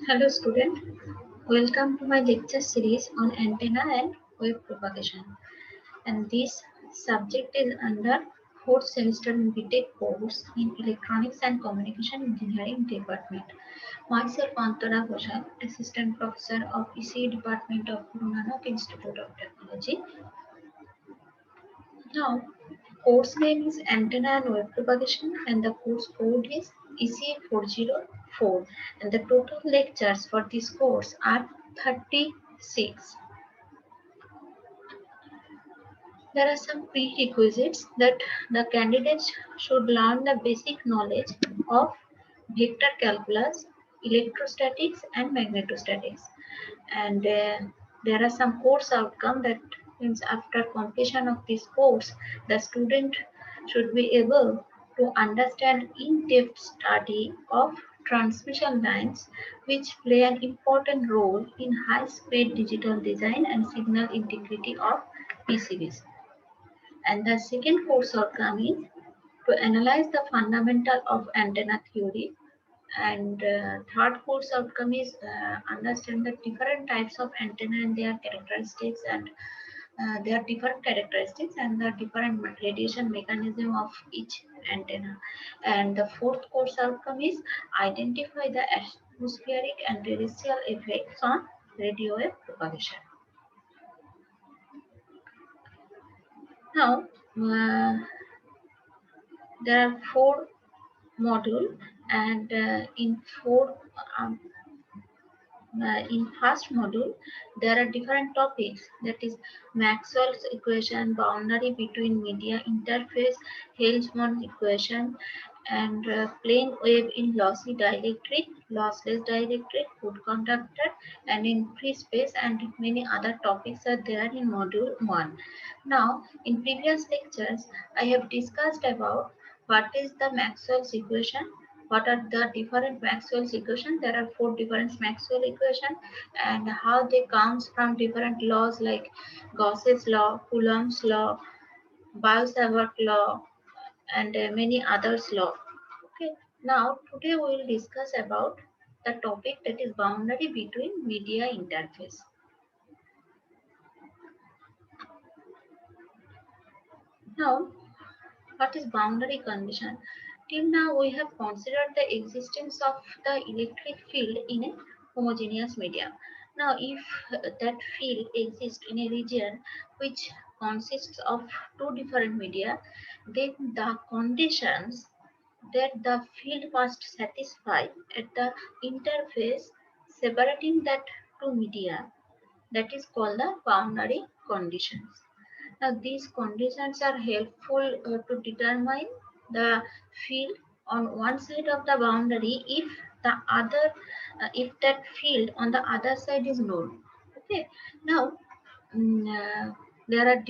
Hello student, welcome to my lecture series on antenna and wave propagation. And this subject is under 4th semester in BTech course in Electronics and Communication Engineering Department. Myself Antara Ghoshal, Assistant Professor of ECE Department of Guru Nanak Institute of Technology. Now, course name is Antenna and Wave Propagation and the course code is ECE 404 and the total lectures for this course are 36. There are some prerequisites that the candidates should learn the basic knowledge of vector calculus, electrostatics and magnetostatics. And there are some course outcome that means after completion of this course, the student should be able to understand in-depth study of transmission lines which play an important role in high-speed digital design and signal integrity of PCBs. And the second course outcome is to analyze the fundamental of antenna theory. And third course outcome is understand the different types of antenna and their characteristics and their different characteristics and the different radiation mechanism of each antenna. And the fourth course outcome is identify the atmospheric and terrestrial effects on radio wave propagation. Now, there are four module and um, in first module there are different topics, that is Maxwell's equation, boundary between media interface, Helmholtz equation, and plane wave in lossy dielectric, lossless dielectric, good conductor, and in free space, and many other topics are there in module 1. Now in previous lectures I have discussed about what is the Maxwell's equation, what are the different Maxwell's equations. There are four different Maxwell equations and how they comes from different laws like Gauss's law, Coulomb's law, Biot-Savart law, and many others law. Okay. Now today we will discuss about the topic that is boundary between media interface. Now, what is boundary condition? Till now, we have considered the existence of the electric field in a homogeneous medium. Now, if that field exists in a region which consists of two different media, then the conditions that the field must satisfy at the interface separating that two media, that is called the boundary conditions. Now, these conditions are helpful to determine the field on one side of the boundary if the other, if that field on the other side is known. Okay. Now, mm, uh, there are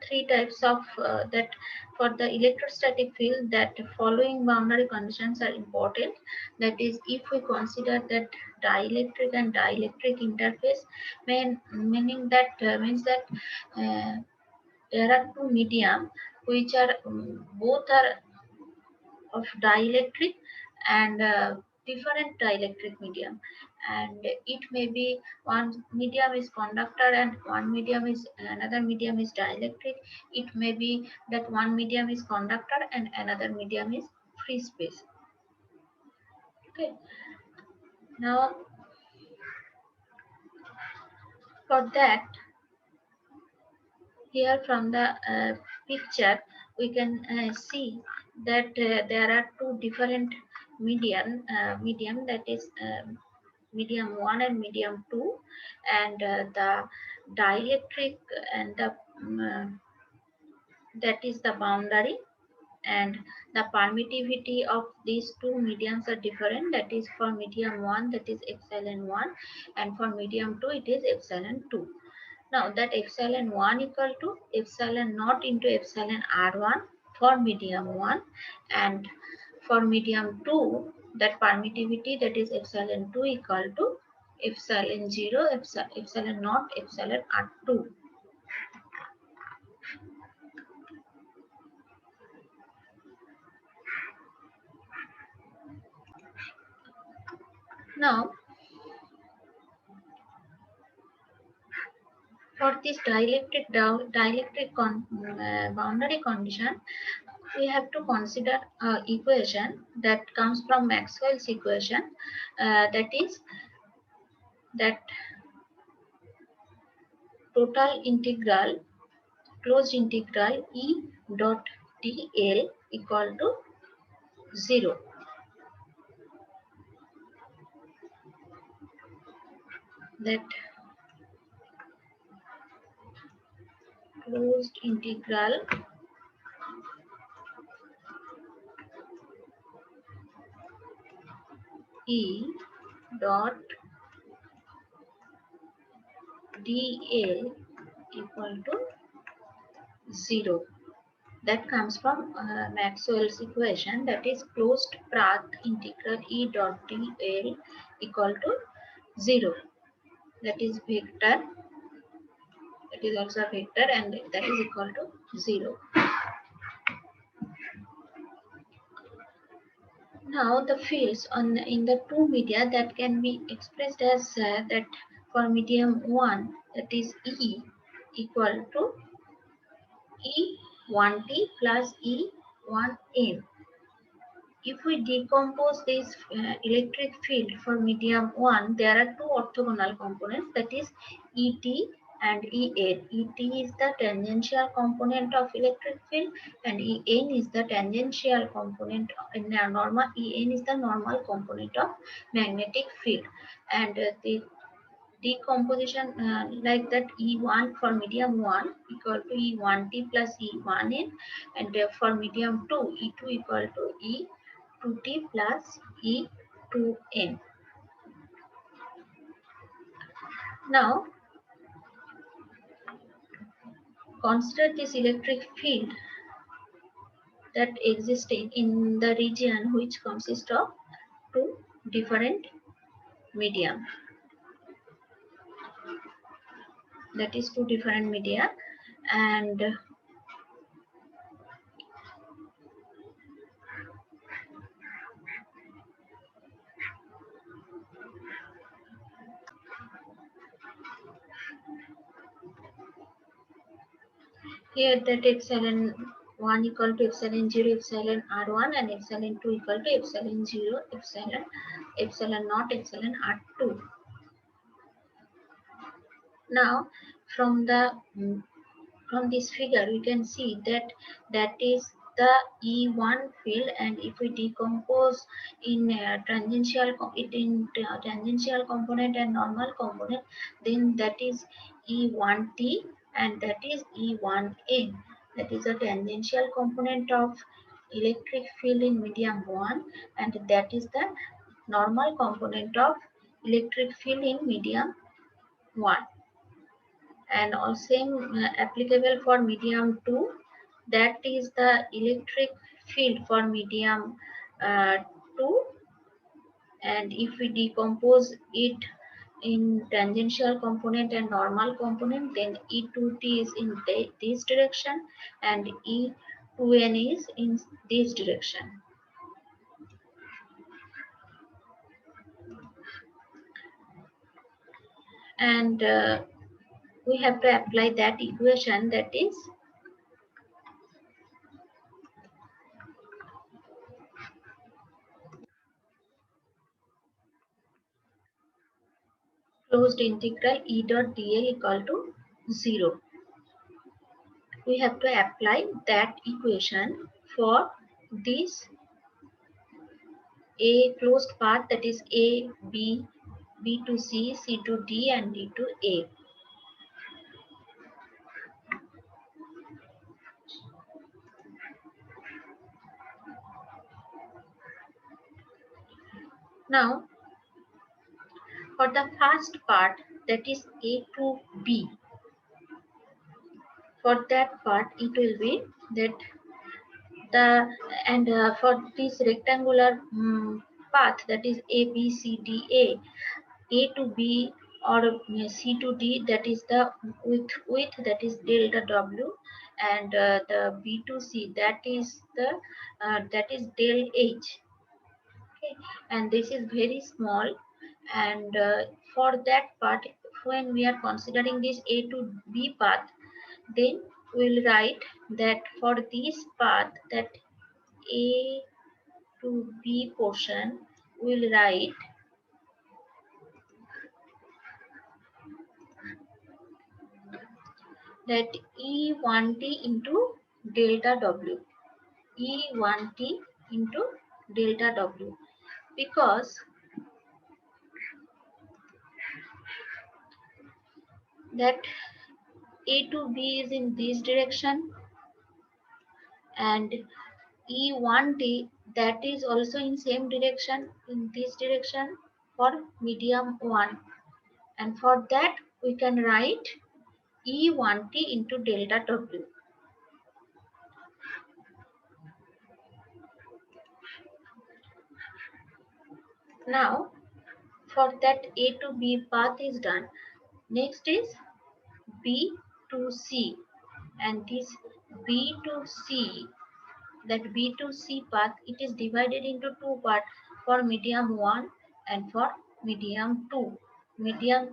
three types of that for the electrostatic field. That following boundary conditions are important. That is, if we consider that dielectric and dielectric interface, meaning that means that there are two medium which are both are of dielectric and different dielectric medium, and it may be one medium is conductor and one medium is another medium is dielectric. It may be that one medium is conductor and another medium is free space. Okay. Now for that, here from the picture we can see that there are two different medium, that is medium 1 and medium 2, and the dielectric and the that is the boundary, and the permittivity of these two mediums are different. That is for medium 1 that is epsilon 1, and for medium 2 it is epsilon 2. Now that epsilon 1 equal to epsilon naught into epsilon r1 for medium 1, and for medium 2 that permittivity that is epsilon 2 equal to epsilon 0 epsilon naught epsilon r2. Now for this boundary condition, we have to consider equation that comes from Maxwell's equation, that is that total integral closed integral E dot dl equal to 0. That closed integral E dot dl equal to 0. That comes from Maxwell's equation, that is closed path integral E dot dl equal to 0. That is vector, that is also a vector, and that is equal to 0. Now the fields in the two media that can be expressed as that for medium 1, that is E equal to E1t plus E1n. If we decompose this electric field for medium 1, there are two orthogonal components, that is ET and EN. ET is the tangential component of electric field and EN is the tangential component, normal EN is the normal component of magnetic field. And the decomposition like that, E1 for medium 1 equal to E1t plus E1n, and for medium 2 E2 equal to E2t plus E2n. Now consider this electric field that existing in the region which consists of two different medium, that is two different media. And here that epsilon 1 equal to epsilon 0 epsilon r1 and epsilon 2 equal to epsilon 0 epsilon naught epsilon r2. Now from the from this figure we can see that that is the E1 field, and if we decompose in tangential component and normal component, then that is E1t and that is E1n. That is a tangential component of electric field in medium 1, and that is the normal component of electric field in medium 1. And also same applicable for medium 2, that is the electric field for medium 2, and if we decompose it in tangential component and normal component, then E2t is in this direction and E2n is in this direction. And we have to apply that equation, that is closed integral E dot dl equal to 0. We have to apply that equation for this A closed path, that is A, B, B to C, C to D and D to A. Now for the first part, that is A to B, for that part it will be that the and for this rectangular path, that is A B C D A to B or C to D, that is the width that is delta W, and the B to C, that is del H. Okay, and this is very small, and for that part, when we are considering this A to B path, then we'll write that for this path, that A to B portion, we'll write that E1T into delta W. E1T into delta W, because that A to B is in this direction, and E1T that is also in same direction, in this direction, for medium 1, and for that we can write E1T into delta W. Now for that A to B path is done. Next is B to C, and this B to C, that B to C path, it is divided into two parts, for medium 1 and for medium 2. Medium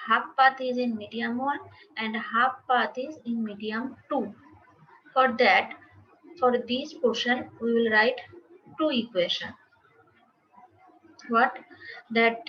half path is in medium 1 and half path is in medium 2. For that, for this portion we will write two equation. What? That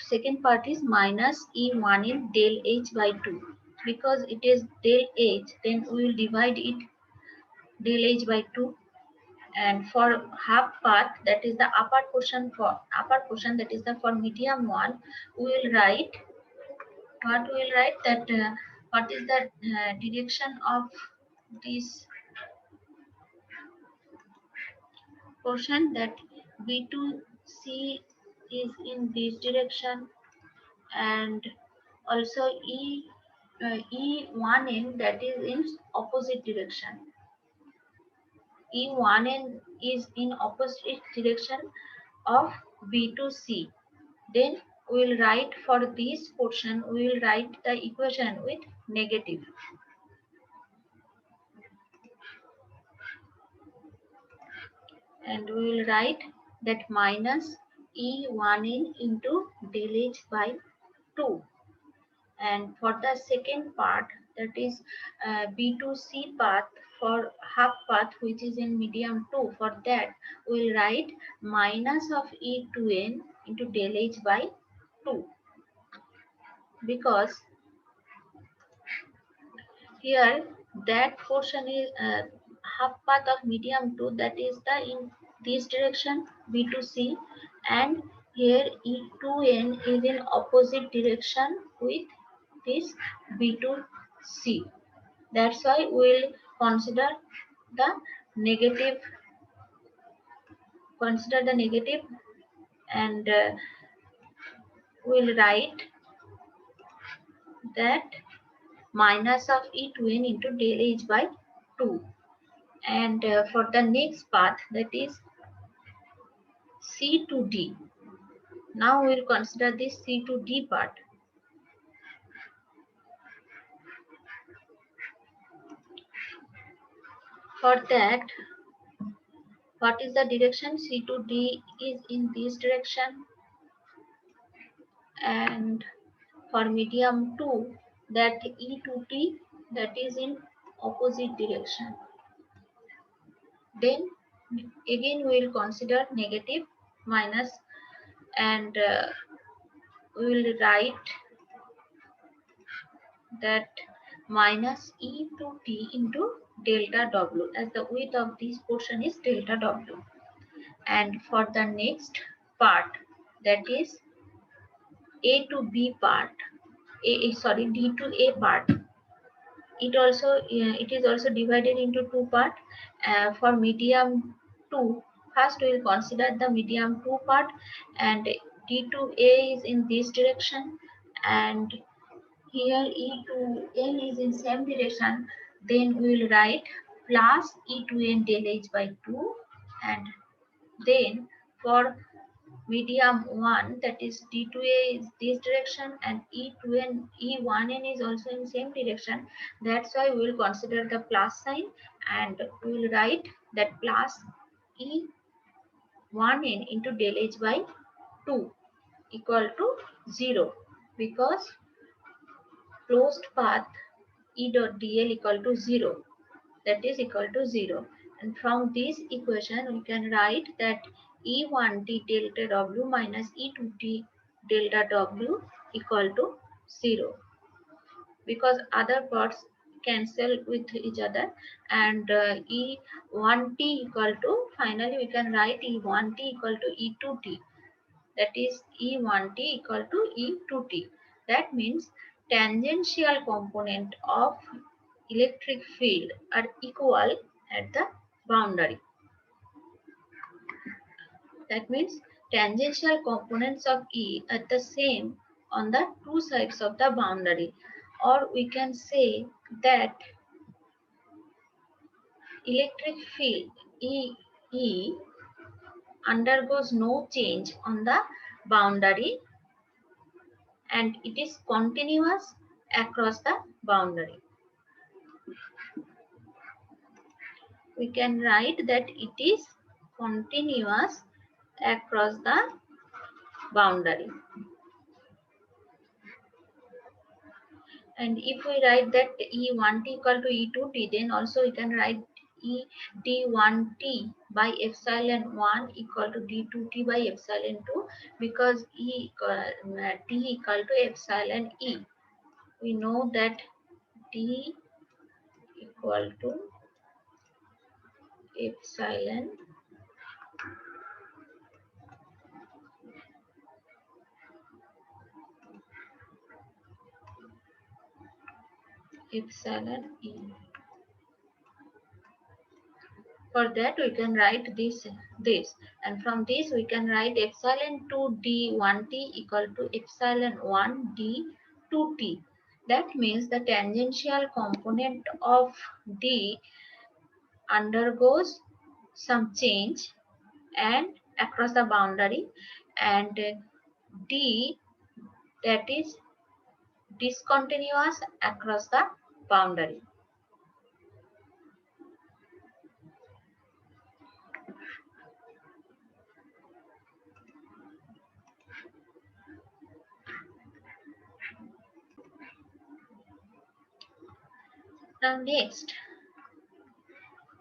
second part is minus E1 in del H by 2. Because it is del H, then we will divide it del H by 2, and for half path, that is the upper portion, that is the for medium 1, we will write what? We will write that what is the direction of this portion, that B2C is in this direction, and also E1N that is in opposite direction. E1N is in opposite direction of B to C. Then we will write for this portion, we will write the equation with negative. And we will write that minus E1N into del H by 2. And for the second part, that is B2C path, for half path which is in medium 2, for that we will write minus of E2N into del H by 2, because here that portion is half path of medium 2, that is the in this direction B2C, and here E2N is in opposite direction with this B2C. That's why we'll consider the negative, and we'll write that minus of E2N into del H by 2. And for the next path, that is C to D. Now we'll consider this C to D part. For that, what is the direction? C to D is in this direction, and for medium 2, that E to T, that is in opposite direction. Then again we will consider negative, minus, and we will write that minus E to T into delta W, as the width of this portion is delta W. And for the next part, that is A to B part, D to A part, it is also divided into two part. For medium 2, first we will consider the medium 2 part, and D to A is in this direction, and here E to N is in same direction. Then we will write plus E to N del H by 2, and then for medium 1, that is D to A is this direction, and E1N is also in same direction. That's why we will consider the plus sign, and we will write that plus E1N into del H by 2 equal to 0, because closed path E dot dl equal to 0, that is equal to 0. And from this equation we can write that E1t delta W minus E2t delta W equal to 0, because other parts cancel with each other, and E1t equal to, finally we can write E1t equal to E2t, that is E1t equal to E2t. That means tangential component of electric field are equal at the boundary. That means tangential components of E are the same on the two sides of the boundary, or we can say that electric field E undergoes no change on the boundary and it is continuous across the boundary. We can write that it is continuous across the boundary. And if we write that E1t equal to E2t, then also we can write E d1t by epsilon 1 equal to d2t by epsilon 2, because t equal to epsilon E. We know that t equal to epsilon E. For that we can write this, and from this we can write epsilon 2 d1t equal to epsilon 1 d2t. That means the tangential component of d undergoes some change and across the boundary, and d, that is discontinuous across the boundary. Now next,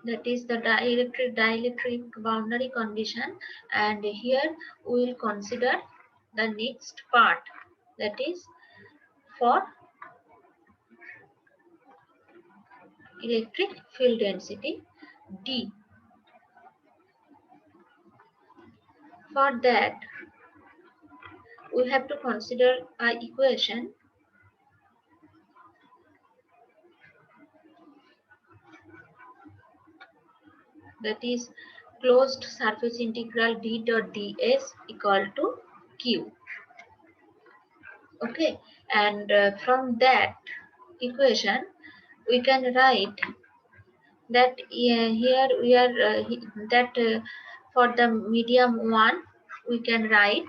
that is the dielectric boundary condition, and here we will consider the next part, that is for electric field density D. For that we have to consider an equation that is closed surface integral D dot ds equal to Q. Okay, and from that equation we can write that here we are that for the medium 1 we can write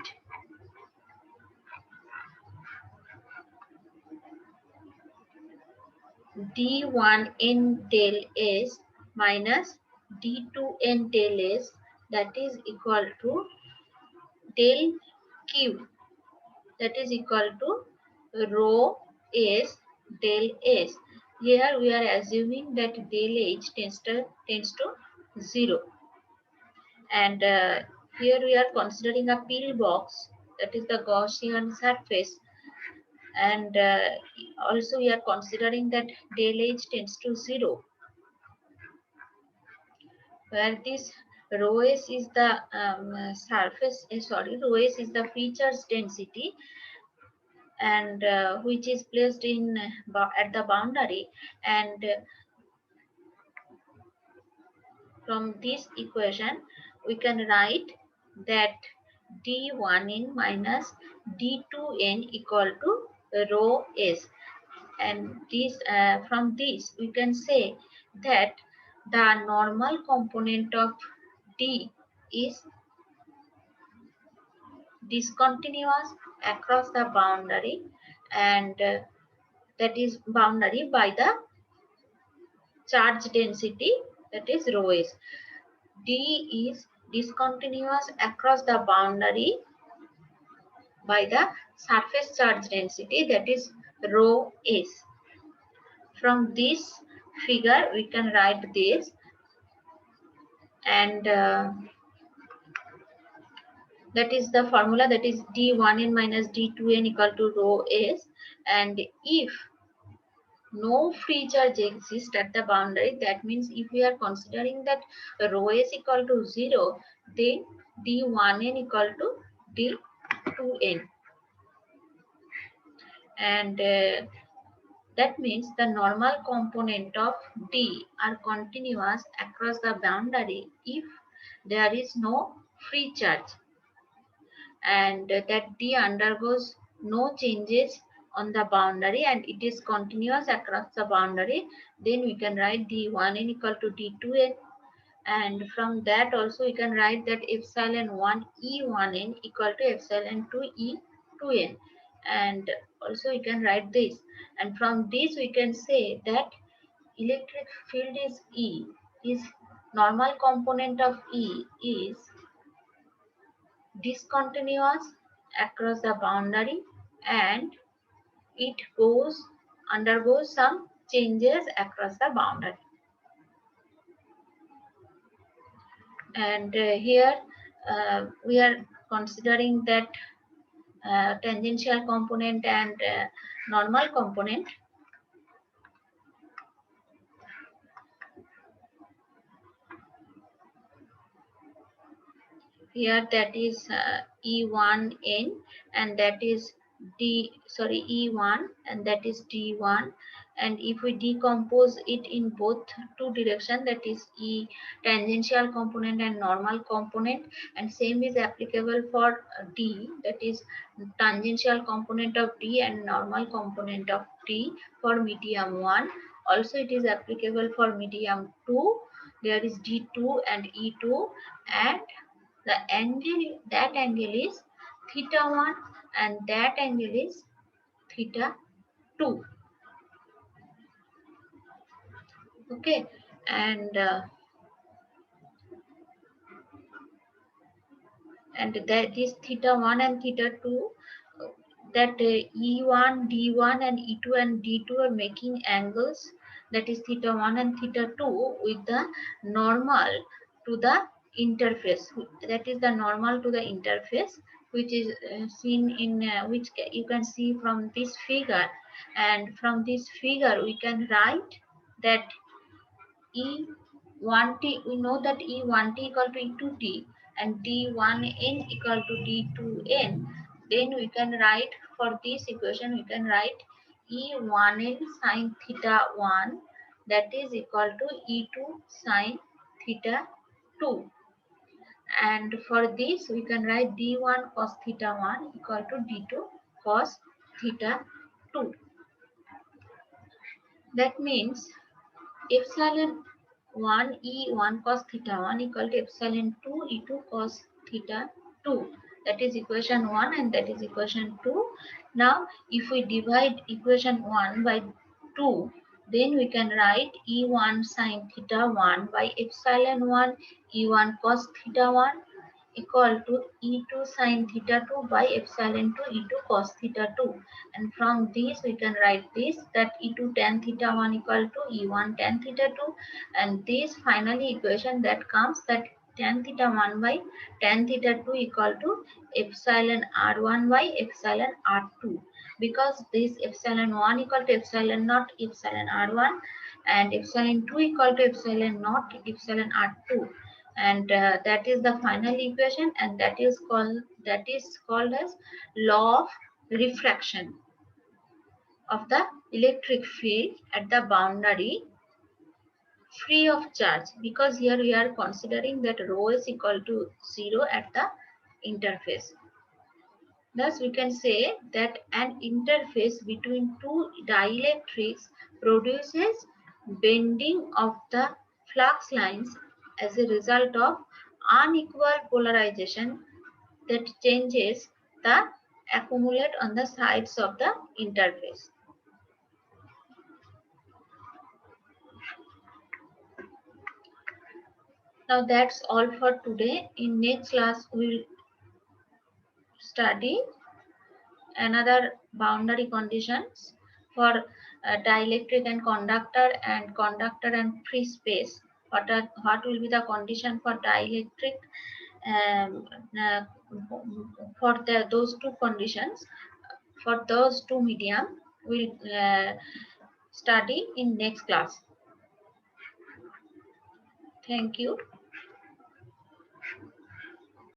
d1n del s minus d2n del s, that is equal to del q, that is equal to rho s del s. Here we are assuming that del h tends to 0, and here we are considering a pillbox, that is the Gaussian surface, and also we are considering that del h tends to 0, where this rho s is the surface, rho s is the features density, and which is placed in at the boundary, and from this equation we can write that d1n minus d2n equal to rho s, and this from this we can say that the normal component of d is discontinuous across the boundary, and that is boundary by the charge density, that is rho s. D is discontinuous across the boundary by the surface charge density, that is rho S. From this figure we can write this, and that is the formula, that is d1n minus d2n equal to rho S. And if no free charge exists at the boundary, that means if we are considering that rho S equal to 0, then d1n equal to d2n. And that means the normal component of D are continuous across the boundary if there is no free charge, and that D undergoes no changes on the boundary and it is continuous across the boundary, then we can write D1n equal to D2n. And from that also we can write that epsilon 1 E1n equal to epsilon 2 E2n. And also we can write this. And from this we can say that electric field is normal component of E is discontinuous across the boundary, and it undergoes some changes across the boundary. And here we are considering that tangential component and normal component. Here that is E1n, and that is E1, and that is D1. And if we decompose it in both two directions, that is E tangential component and normal component, and same is applicable for D, that is tangential component of D and normal component of D for medium 1. Also it is applicable for medium 2. There is D2 and E2, and the angle, that angle is theta 1 and that angle is theta 2. Okay, and that is theta 1 and theta 2, that E1, D1 and E2 and D2 are making angles, that is theta 1 and theta 2 with the normal to the interface, that is the normal to the interface, which is seen in which you can see from this figure. And from this figure we can write that E1t, we know that E1t equal to E2t and D1n equal to D2n. Then we can write, for this equation we can write E1n sine theta 1, that is equal to E2 sine theta 2. And for this we can write D1 cos theta 1 equal to D2 cos theta 2. That means epsilon 1 E1 cos theta 1 equal to epsilon 2 E2 cos theta 2. That is equation 1 and that is equation 2. Now if we divide equation 1 by 2, then we can write E1 sin theta 1 by epsilon 1 E1 cos theta 1 equal to E2 sin theta 2 by epsilon 2 E2 cos theta 2. And from this we can write this, that E2 tan theta 1 equal to E1 tan theta 2. And this finally equation that comes, that tan theta 1 by tan theta 2 equal to epsilon R1 by epsilon R2. Because this epsilon 1 equal to epsilon naught epsilon R1 and epsilon 2 equal to epsilon naught epsilon R2. And that is the final equation, and that is called as law of refraction of the electric field at the boundary free of charge, because here we are considering that rho is equal to 0 at the interface. Thus we can say that an interface between two dielectrics produces bending of the flux lines as a result of unequal polarization that changes the accumulate on the sides of the interface. Now that's all for today. In next class we will study another boundary conditions for dielectric and conductor and free space. What will be the condition for dielectric um, uh, for those two conditions, for those two medium we'll study in next class. Thank you.